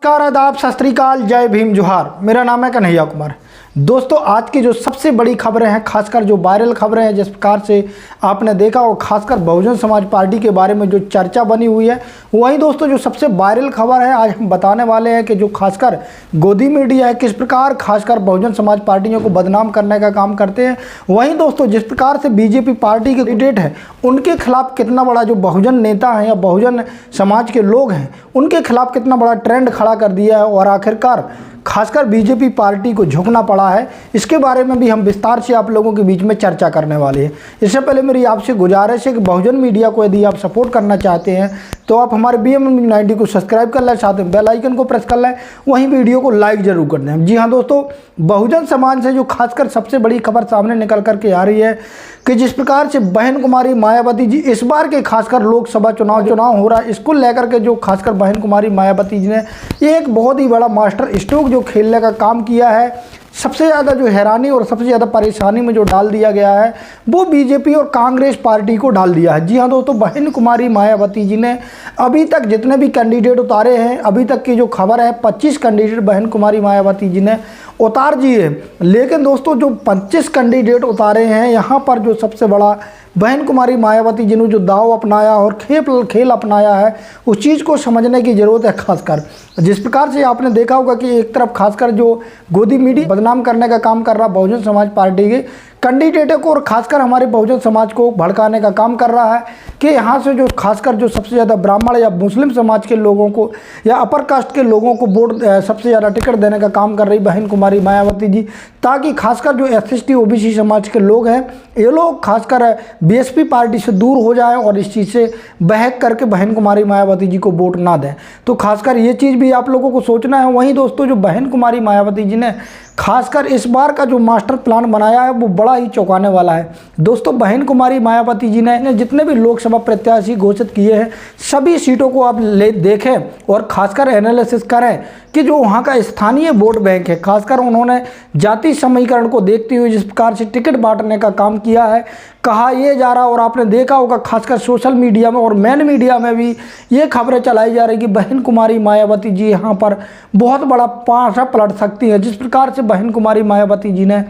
नमस्कार, आदाब, सत श्री अकाल, जय भीम, जोहार। मेरा नाम है कन्हैया कुमार। दोस्तों, आज की जो सबसे बड़ी खबरें हैं, खासकर जो वायरल खबरें हैं, जिस प्रकार से आपने देखा हो, खासकर बहुजन समाज पार्टी के बारे में जो चर्चा बनी हुई है, वहीं दोस्तों जो सबसे वायरल खबर है आज हम बताने वाले हैं कि जो खासकर गोदी मीडिया है किस प्रकार खासकर बहुजन समाज पार्टियों को बदनाम करने का काम करते हैं। वहीं दोस्तों जिस प्रकार से बीजेपी पार्टी के कैंडिडेट हैं उनके खिलाफ कितना बड़ा जो बहुजन नेता हैं या बहुजन समाज के लोग हैं उनके खिलाफ कितना बड़ा ट्रेंड खड़ा कर दिया है और आखिरकार खासकर बीजेपी पार्टी को झुकना पड़ा है, इसके बारे में भी हम विस्तार से आप लोगों के बीच में चर्चा करने वाले हैं। इससे पहले मेरी आपसे गुजारिश है कि बहुजन मीडिया को यदि आप सपोर्ट करना चाहते हैं तो आप हमारे BM90 को सब्सक्राइब कर लें, साथ में बेल आइकन को प्रेस कर लें, वहीं वीडियो को लाइक जरूर कर दें। जी हाँ दोस्तों, बहुजन समाज से जो खासकर सबसे बड़ी खबर सामने निकल करके आ रही है कि जिस प्रकार से बहन कुमारी मायावती जी इस बार के खासकर लोकसभा चुनाव हो रहा है, इसको लेकर के जो खासकर बहन कुमारी मायावती जी ने एक बहुत ही बड़ा मास्टर स्ट्रोक जो खेलने का काम किया है। सबसे ज़्यादा जो हैरानी और सबसे ज़्यादा परेशानी में जो डाल दिया गया है वो बीजेपी और कांग्रेस पार्टी को डाल दिया है। जी हाँ दोस्तों, बहन कुमारी मायावती जी ने अभी तक जितने भी कैंडिडेट उतारे हैं, अभी तक की जो खबर है 25 कैंडिडेट बहन कुमारी मायावती जी ने उतार दिए। लेकिन दोस्तों जो 25 कैंडिडेट उतारे हैं, यहाँ पर जो सबसे बड़ा बहन कुमारी मायावती जी ने जो दाव अपनाया और खेल अपनाया है, उस चीज़ को समझने की ज़रूरत है। खासकर जिस प्रकार से आपने देखा होगा कि एक तरफ खासकर जो गोदी मीडिया बदनाम करने का काम कर रहा बहुजन समाज पार्टी के कैंडिडेट को और खासकर हमारे बहुजन समाज को भड़काने का काम कर रहा है कि यहाँ से जो खासकर जो सबसे ज़्यादा ब्राह्मण या मुस्लिम समाज के लोगों को या अपर कास्ट के लोगों को वोट सबसे ज़्यादा टिकट देने का काम कर रही बहन कुमारी मायावती जी, ताकि खासकर जो SC/ST OBC समाज के लोग हैं ये लोग खासकर BSP पार्टी से दूर हो जाएं और इस चीज़ से बहक करके बहन कुमारी मायावती जी को वोट ना दें। तो खासकर ये चीज़ भी आप लोगों को सोचना है। वहीं दोस्तों जो बहन कुमारी मायावती जी ने खासकर इस बार का जो मास्टर प्लान बनाया है वो बड़ा ही चौंकाने वाला है। दोस्तों बहन कुमारी मायावती जी ने जितने भी लोकसभा प्रत्याशी घोषित किए हैं सभी सीटों को आप देखें और खासकर एनालिसिस करें कि जो वहाँ का स्थानीय वोट बैंक है, खासकर उन्होंने जाति समीकरण को देखते हुए जिस प्रकार से टिकट बांटने का काम किया है, कहा यह जा रहा और आपने देखा होगा खासकर सोशल मीडिया में और मेन मीडिया में भी ये खबरें चलाई जा रही कि बहन कुमारी मायावती जी यहाँ पर बहुत बड़ा पासा पलट सकती है। जिस प्रकार से बहन कुमारी मायावती जी ने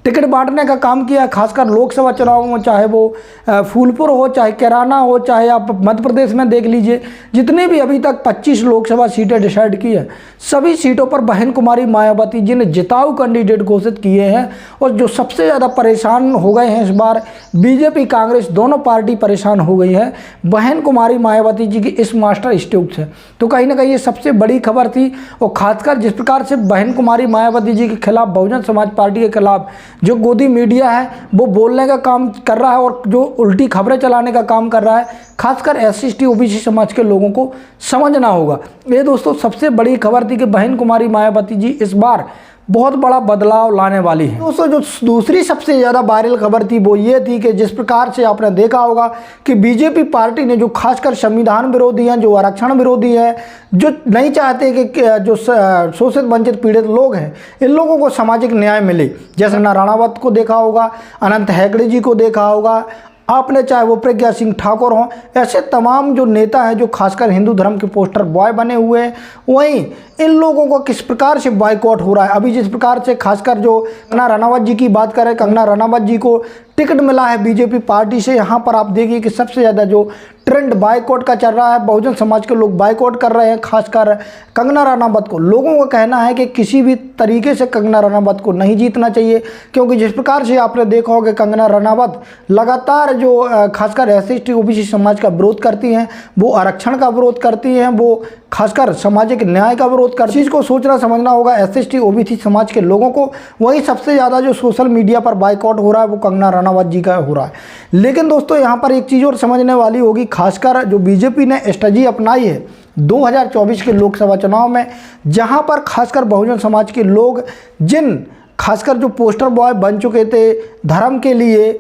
टिकट बांटने का काम किया, खासकर लोकसभा चुनाव में, चाहे वो फूलपुर हो, चाहे कैराना हो, चाहे आप मध्य प्रदेश में देख लीजिए, जितने भी अभी तक 25 लोकसभा सीटें डिसाइड की है सभी सीटों पर बहन कुमारी मायावती जी ने जिताऊ कैंडिडेट घोषित किए हैं। और जो सबसे ज़्यादा परेशान हो गए हैं इस बार बीजेपी कांग्रेस दोनों पार्टी परेशान हो गई है बहन कुमारी मायावती जी की इस मास्टर स्ट्रोक से। तो कहीं ना कहीं ये सबसे बड़ी खबर थी। और खासकर जिस प्रकार से बहन कुमारी मायावती जी के खिलाफ बहुजन समाज पार्टी के खिलाफ जो गोदी मीडिया है वो बोलने का काम कर रहा है और जो उल्टी खबरें चलाने का काम कर रहा है, खासकर SC/ST OBC समाज के लोगों को समझना होगा। ये दोस्तों सबसे बड़ी खबर थी कि बहन कुमारी मायावती जी इस बार बहुत बड़ा बदलाव लाने वाली है। दोस्तों जो दूसरी सबसे ज़्यादा वायरल खबर थी वो ये थी कि जिस प्रकार से आपने देखा होगा कि बीजेपी पार्टी ने जो खासकर संविधान विरोधी हैं, जो आरक्षण विरोधी है, जो नहीं चाहते कि जो शोषित वंचित पीड़ित लोग हैं इन लोगों को सामाजिक न्याय मिले, जैसे कंगना रनावत को देखा होगा, अनंत हेगड़े जी को देखा होगा आपने, चाहे वो प्रज्ञा सिंह ठाकुर हों, ऐसे तमाम जो नेता हैं जो खासकर हिंदू धर्म के पोस्टर बॉय बने हुए हैं, वहीं इन लोगों को किस प्रकार से बॉयकॉट हो रहा है। अभी जिस प्रकार से खासकर जो कंगना रनावत जी की बात करें, कंगना रनावत जी को टिकट मिला है बीजेपी पार्टी से, यहाँ पर आप देखिए कि सबसे ज़्यादा जो ट्रेंड बायकॉट का चल रहा है, बहुजन समाज के लोग बायकॉट कर रहे हैं खासकर कंगना रनावत को। लोगों का कहना है कि किसी भी तरीके से कंगना रनावत को नहीं जीतना चाहिए, क्योंकि जिस प्रकार से आपने देखा होगा कंगना रनावत लगातार जो खासकर SC/ST OBC समाज का विरोध करती हैं, वो आरक्षण का विरोध करती हैं, वो खासकर सामाजिक न्याय का विरोध कर, चीज़ को सोचना समझना होगा SC/ST OBC समाज के लोगों को। वही सबसे ज़्यादा जो सोशल मीडिया पर बायकॉट हो रहा है वो कंगना रनावत जी का हो रहा है। लेकिन दोस्तों यहाँ पर एक चीज़ और समझने वाली होगी, खासकर जो बीजेपी ने स्ट्रेटजी अपनाई है 2024 के लोकसभा चुनाव में, जहाँ पर खासकर बहुजन समाज के लोग जिन खासकर जो पोस्टर बॉय बन चुके थे धर्म के लिए,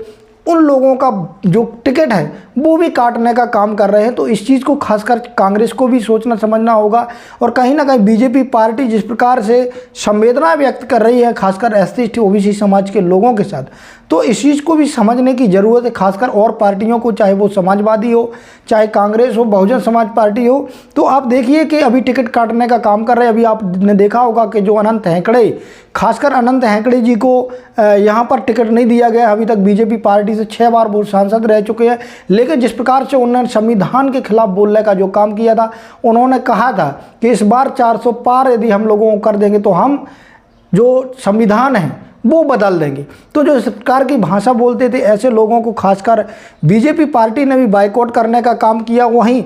उन लोगों का जो टिकट है वो भी काटने का काम कर रहे हैं। तो इस चीज़ को खासकर कांग्रेस को भी सोचना समझना होगा। और कहीं ना कहीं बीजेपी पार्टी जिस प्रकार से संवेदना व्यक्त कर रही है खासकर एससी एसटी ओबीसी समाज के लोगों के साथ, तो इस चीज़ को भी समझने की ज़रूरत है खासकर और पार्टियों को, चाहे वो समाजवादी हो, चाहे कांग्रेस हो, बहुजन समाज पार्टी हो। तो आप देखिए कि अभी टिकट काटने का काम कर रहे हैं। अभी आपने देखा होगा कि जो अनंत हेगड़े, खासकर अनंत हेगड़े जी को यहाँ पर टिकट नहीं दिया गया। अभी तक बीजेपी पार्टी से 6 बार वो सांसद रह चुके हैं, लेकिन जिस प्रकार से उन्होंने संविधान के खिलाफ बोलने का जो काम किया था, उन्होंने कहा था कि इस बार 400 पार यदि हम लोगों को कर देंगे तो हम जो संविधान है वो बदल देंगे। तो जो इस प्रकार की भाषा बोलते थे, ऐसे लोगों को खासकर बीजेपी पार्टी ने भी बाइकआउट करने का काम किया। वहीं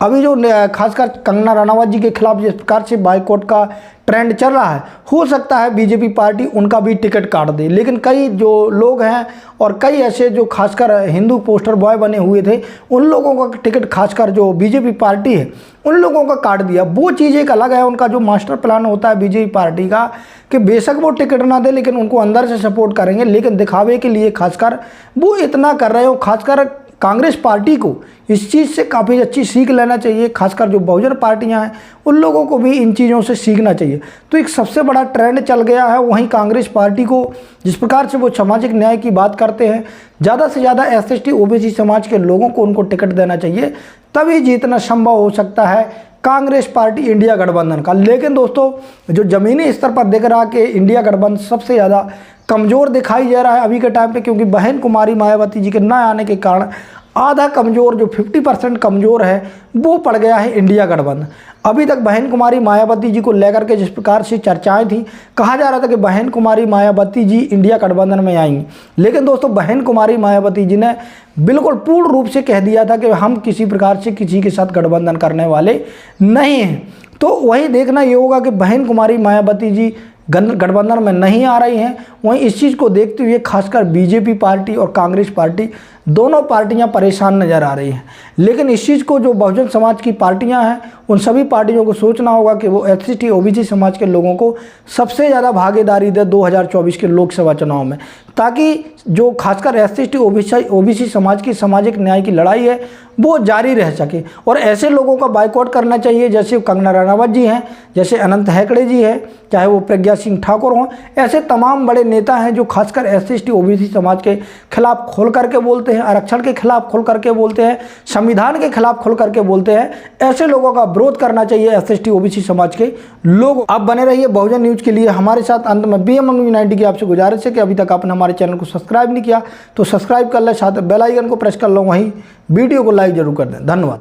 अभी जो खासकर कंगना रनावत जी के खिलाफ जिस प्रकार से बाइकआउट का ट्रेंड चल रहा है, हो सकता है बीजेपी पार्टी उनका भी टिकट काट दे। लेकिन कई जो लोग हैं और कई ऐसे जो खासकर हिंदू पोस्टर बॉय बने हुए थे, उन लोगों का टिकट खासकर जो बीजेपी पार्टी है उन लोगों का काट दिया। वो चीज़ एक अलग है। उनका जो मास्टर प्लान होता है बीजेपी पार्टी का कि बेशक वो टिकट ना दे लेकिन उनको अंदर से सपोर्ट करेंगे, लेकिन दिखावे के लिए खासकर वो इतना कर रहे हो। खासकर कांग्रेस पार्टी को इस चीज़ से काफ़ी अच्छी सीख लेना चाहिए। खासकर जो बहुजन पार्टियां हैं उन लोगों को भी इन चीज़ों से सीखना चाहिए। तो एक सबसे बड़ा ट्रेंड चल गया है। वहीं कांग्रेस पार्टी को जिस प्रकार से वो सामाजिक न्याय की बात करते हैं, ज़्यादा से ज़्यादा एससी एसटी ओबीसी समाज के लोगों को उनको टिकट देना चाहिए, तभी जीतना संभव हो सकता है कांग्रेस पार्टी इंडिया गठबंधन का। लेकिन दोस्तों, जो ज़मीनी स्तर पर दिख रहा कि इंडिया गठबंधन सबसे ज़्यादा कमज़ोर दिखाई दे रहा है अभी के टाइम पे, क्योंकि बहन कुमारी मायावती जी के न आने के कारण आधा कमज़ोर, जो 50% कमज़ोर है, वो पड़ गया है इंडिया गठबंधन। अभी तक बहन कुमारी मायावती जी को लेकर के जिस प्रकार से चर्चाएं थी, कहा जा रहा था कि बहन कुमारी मायावती जी इंडिया गठबंधन में आएंगी, लेकिन दोस्तों बहन कुमारी मायावती जी ने बिल्कुल पूर्ण रूप से कह दिया था कि हम किसी प्रकार से किसी के साथ गठबंधन करने वाले नहीं हैं। तो वही देखना ये होगा कि बहन कुमारी मायावती जी गठबंधन में नहीं आ रही हैं। वहीं इस चीज़ को देखते हुए खासकर बीजेपी पार्टी और कांग्रेस पार्टी दोनों पार्टियां परेशान नज़र आ रही हैं। लेकिन इस चीज़ को जो बहुजन समाज की पार्टियां हैं उन सभी पार्टियों को सोचना होगा कि वो एससी एसटी ओबीसी समाज के लोगों को सबसे ज़्यादा भागीदारी दे 2024 के लोकसभा चुनाव में, ताकि जो खासकर एससी एसटी ओबीसी समाज की सामाजिक न्याय की लड़ाई है वो जारी रह सके। और ऐसे लोगों का बाइकआउट करना चाहिए जैसे कंगना रनावत जी हैं, जैसे अनंत हेगड़े जी हैं, चाहे वो प्रज्ञा सिंह ठाकुर हों। ऐसे तमाम बड़े नेता हैं जो खासकर एससी एसटी ओबीसी समाज के खिलाफ खोल करके बोलते हैं, आरक्षण के खिलाफ खोल करके बोलते हैं, संविधान के खिलाफ खोल करके बोलते हैं। ऐसे लोगों का विरोध करना चाहिए एससी एसटी ओबीसी समाज के लोग। आप बने रहिए बहुजन न्यूज़ के लिए हमारे साथ। अंत में BMM News 90 की आपसे गुजारिश है कि अभी तक आपने हमारे चैनल को सब्सक्राइब नहीं किया तो सब्सक्राइब कर लें, साथ बेल आइकन को प्रेस कर लो, वहीं वीडियो को लाइक जरूर कर दें। धन्यवाद।